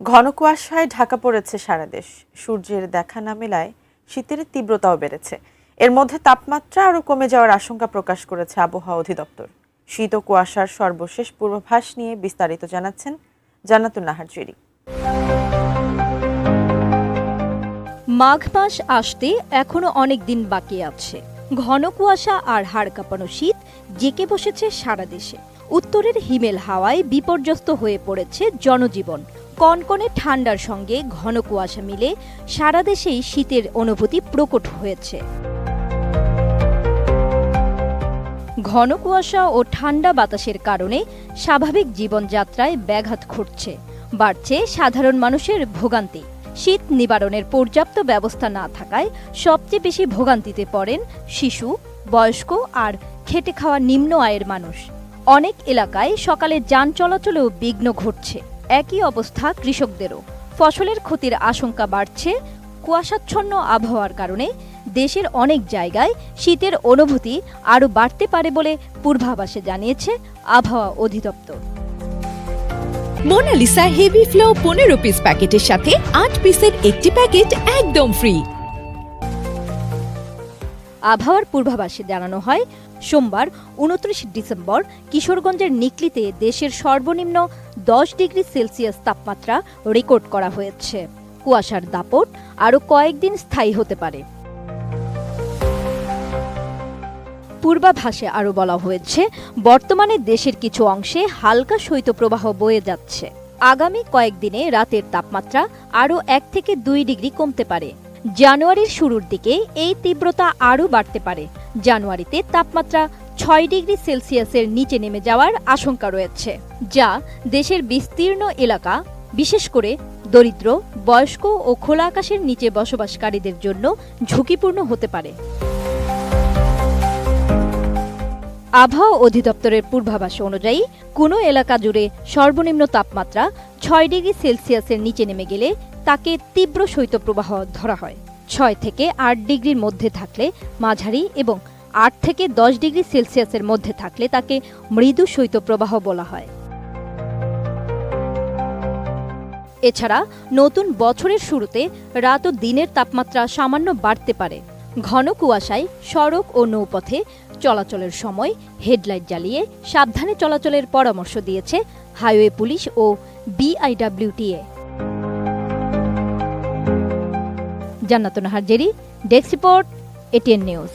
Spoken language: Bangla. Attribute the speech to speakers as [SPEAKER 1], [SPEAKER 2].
[SPEAKER 1] ঘন কুয়াশায় ঢাকা পড়েছে সারা দেশ। সূর্যের দেখা না মেলায় শীতের তীব্রতাও বেড়েছে। এর মধ্যে তাপমাত্রা আরও কমে যাওয়ার আশঙ্কা প্রকাশ করেছে আবহাওয়া অধিদপ্তর। শীত ও কুয়াশার সর্বশেষ পূর্বাভাস নিয়ে বিস্তারিত জানাচ্ছেন জান্নাতুন নাহার জেরি।
[SPEAKER 2] মাঘ মাস আসতে এখনো অনেক দিন বাকি আছে। ঘন কুয়াশা আর হাড় কাঁপানো শীত জেঁকে বসেছে সারা দেশে। উত্তরের হিমেল হাওয়ায় বিপর্যস্ত হয়ে পড়েছে জনজীবন। কনকনে ঠান্ডার সঙ্গে ঘন কুয়াশা মিলে সারা দেশেই শীতের অনুভূতি প্রকট হয়েছে। ঘন কুয়াশা ও ঠান্ডা বাতাসের কারণে স্বাভাবিক জীবনযাত্রায় ব্যাঘাত ঘটছে, বাড়ছে সাধারণ মানুষের ভোগান্তি। শীত নিবারণের পর্যাপ্ত ব্যবস্থা না থাকায় সবচেয়ে বেশি ভোগান্তিতে পড়েন শিশু, বয়স্ক আর খেটে খাওয়া নিম্ন আয়ের মানুষ। অনেক এলাকায় সকালে যান চলাচলেও বিঘ্ন ঘটছে। একই অবস্থা কৃষকদেরও। ফসলের ক্ষতির আশঙ্কা বাড়ছে। কুয়াশাচ্ছন্ন আবহাওয়ার কারণে দেশের অনেক জায়গায় শীতের অনুভূতি আরও বাড়তে পারে বলে পূর্বাভাসে জানিয়েছে আবহাওয়া অধিদপ্তর।
[SPEAKER 3] মোনালিসা হেভি ফ্লো 15 পিস প্যাকেটের সাথে 8 পিসের একটি প্যাকেট একদম ফ্রি।
[SPEAKER 2] আবহাওয়ার পূর্বাভাসে জানানো হয়, সোমবার 29 ডিসেম্বর কিশোরগঞ্জের নিকলিতে দেশের সর্বনিম্ন 10 ডিগ্রি সেলসিয়াস তাপমাত্রা রেকর্ড করা হয়েছে। কুয়াশার দাপট আরও কয়েকদিন স্থায়ী হতে পারে। পূর্বাভাসে আরও বলা হয়েছে, বর্তমানে দেশের কিছু অংশে হালকা শৈত্যপ্রবাহ বয়ে যাচ্ছে। আগামী কয়েকদিনে রাতের তাপমাত্রা আরও 1 থেকে 2 ডিগ্রি কমতে পারে। জানুয়ারির শুরুর দিকে এই তীব্রতা আরও বাড়তে পারে। জানুয়ারিতে তাপমাত্রা 6 ডিগ্রি সেলসিয়াসের নিচে নেমে যাওয়ার আশঙ্কা রয়েছে, যা দেশের বিস্তীর্ণ এলাকা, বিশেষ করে দরিদ্র, বয়স্ক ও খোলা আকাশের নিচে বসবাসকারীদের জন্য ঝুঁকিপূর্ণ হতে পারে। আবহাওয়া অধিদপ্তরের পূর্বাভাস অনুযায়ী কোনো এলাকা জুড়ে সর্বনিম্ন তাপমাত্রা 6 ডিগ্রি সেলসিয়াসের নিচে নেমে গেলে তাকে তীব্র শৈত্যপ্রবাহ ধরা হয়। 6 থেকে 8 ডিগ্রির মধ্যে থাকলে মাঝারি এবং 8 থেকে 10 ডিগ্রি সেলসিয়াসের মধ্যে থাকলে তাকে মৃদু শৈত্যপ্রবাহ বলা হয়। এছাড়া নতুন বছরের শুরুতে রাত ও দিনের তাপমাত্রা সামান্য বাড়তে পারে। ঘন কুয়াশায় সড়ক ও নৌপথে চলাচলের সময় হেডলাইট জ্বালিয়ে সাবধানে চলাচলের পরামর্শ দিয়েছে হাইওয়ে পুলিশ ও BIWTA। জান্নাতুন Nahar Jerry, desk report, ATN news.